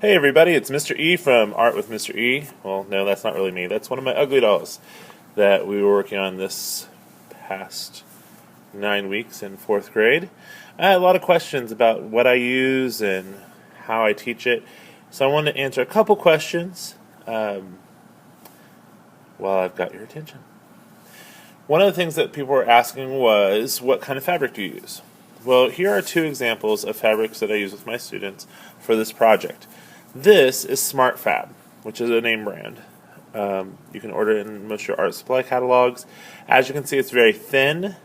Hey everybody, it's Mr. E from Art with Mr. E. Well, no, that's not really me. That's one of my ugly dolls that we were working on this past 9 weeks in 4th grade. I had a lot of questions about what I use and how I teach it, so I wanted to answer a couple questions while I've got your attention. One of the things that people were asking was, what kind of fabric do you use? Well, here are two examples of fabrics that I use with my students for this project. This is Smart Fab, which is a name brand. You can order it in most of your art supply catalogs. As you can see, it's very thin.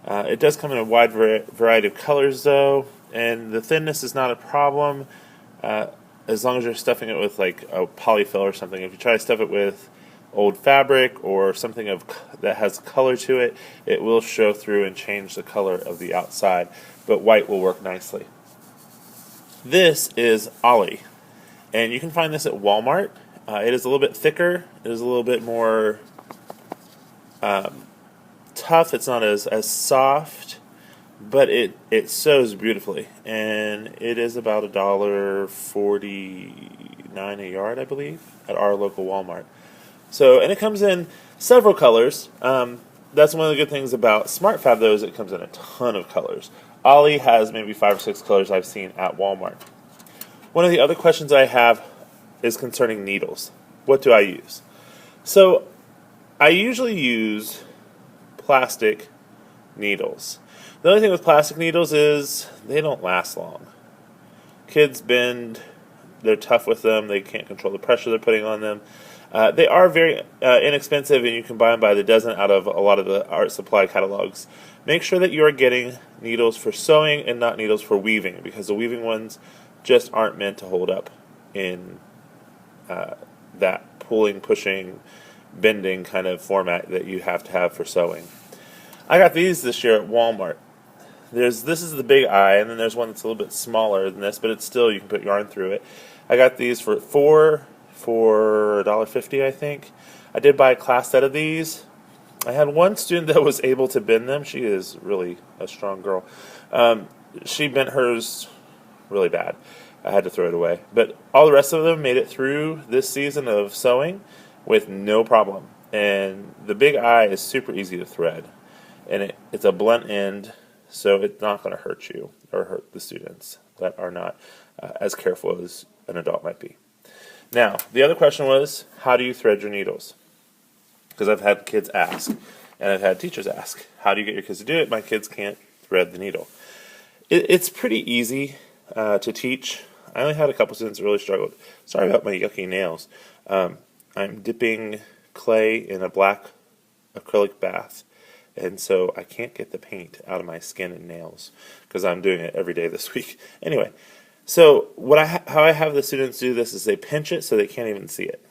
It does come in a wide variety of colors, though, and the thinness is not a problem as long as you're stuffing it with like a polyfill or something. If you try to stuff it with old fabric or something that has color to it, it will show through and change the color of the outside, but white will work nicely. This is Ollie, and you can find this at Walmart. It is a little bit thicker. It is a little bit more tough. It's not as soft, but it sews beautifully, and it is about $1.49 a yard, I believe, at our local Walmart. So, and it comes in several colors. That's one of the good things about Smart Fab, though, is it comes in a ton of colors. Ollie has maybe 5 or 6 colors I've seen at Walmart. One of the other questions I have is concerning needles. What do I use? So, I usually use plastic needles. The only thing with plastic needles is they don't last long. Kids bend, they're tough with them, they can't control the pressure they're putting on them. They are very inexpensive, and you can buy them by the dozen out of a lot of the art supply catalogs. Make sure that you are getting needles for sewing and not needles for weaving, because the weaving ones just aren't meant to hold up in that pulling, pushing, bending kind of format that you have to have for sewing. I got these this year at Walmart. This is the big eye, and then there's one that's a little bit smaller than this, but it's still, you can put yarn through it. I got these for $1.50, I think. I did buy a class set of these. I had one student that was able to bend them. She is really a strong girl. She bent hers really bad. I had to throw it away. But all the rest of them made it through this season of sewing with no problem. And the big eye is super easy to thread. And it's a blunt end, so it's not going to hurt you or hurt the students that are not as careful as an adult might be. Now, the other question was, how do you thread your needles? Because I've had kids ask, and I've had teachers ask, how do you get your kids to do it? My kids can't thread the needle. It's pretty easy to teach. I only had a couple students that really struggled. Sorry about my yucky nails. I'm dipping clay in a black acrylic bath, and so I can't get the paint out of my skin and nails because I'm doing it every day this week. Anyway, so how I have the students do this is they pinch it so they can't even see it.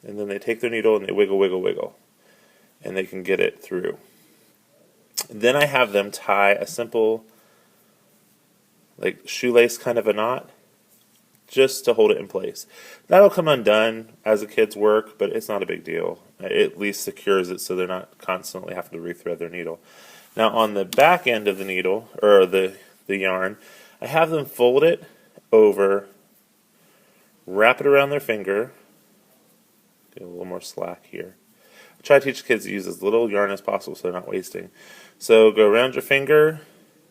And then they take their needle and they wiggle, wiggle, wiggle. And they can get it through. Then I have them tie a simple, like, shoelace kind of a knot just to hold it in place. That'll come undone as the kids work, but it's not a big deal. It at least secures it so they're not constantly having to rethread their needle. Now on the back end of the needle, or the yarn, I have them fold it over, wrap it around their finger, get a little more slack here. I try to teach kids to use as little yarn as possible so they're not wasting. So go around your finger,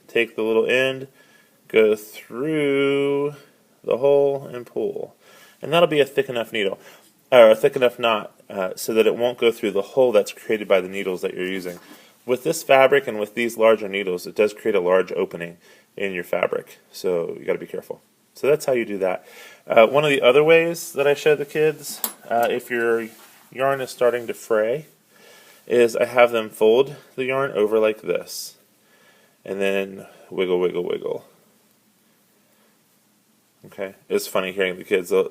take the little end, go through the hole and pull. And that'll be a thick enough needle, or a thick enough knot, so that it won't go through the hole that's created by the needles that you're using. With this fabric and with these larger needles, it does create a large opening in your fabric, so you got to be careful. So that's how you do that. One of the other ways that I show the kids, if your yarn is starting to fray, is I have them fold the yarn over like this, and then wiggle, wiggle, wiggle. Okay, it's funny hearing the kids, they'll,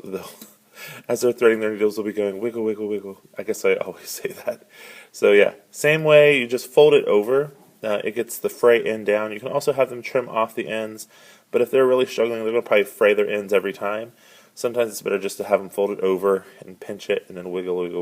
as they're threading their needles, they'll be going wiggle, wiggle, wiggle. I guess I always say that. So yeah, same way, you just fold it over. It gets the fray end down. You can also have them trim off the ends, but if they're really struggling, they're going to probably fray their ends every time. Sometimes it's better just to have them fold it over and pinch it and then wiggle, wiggle, wiggle.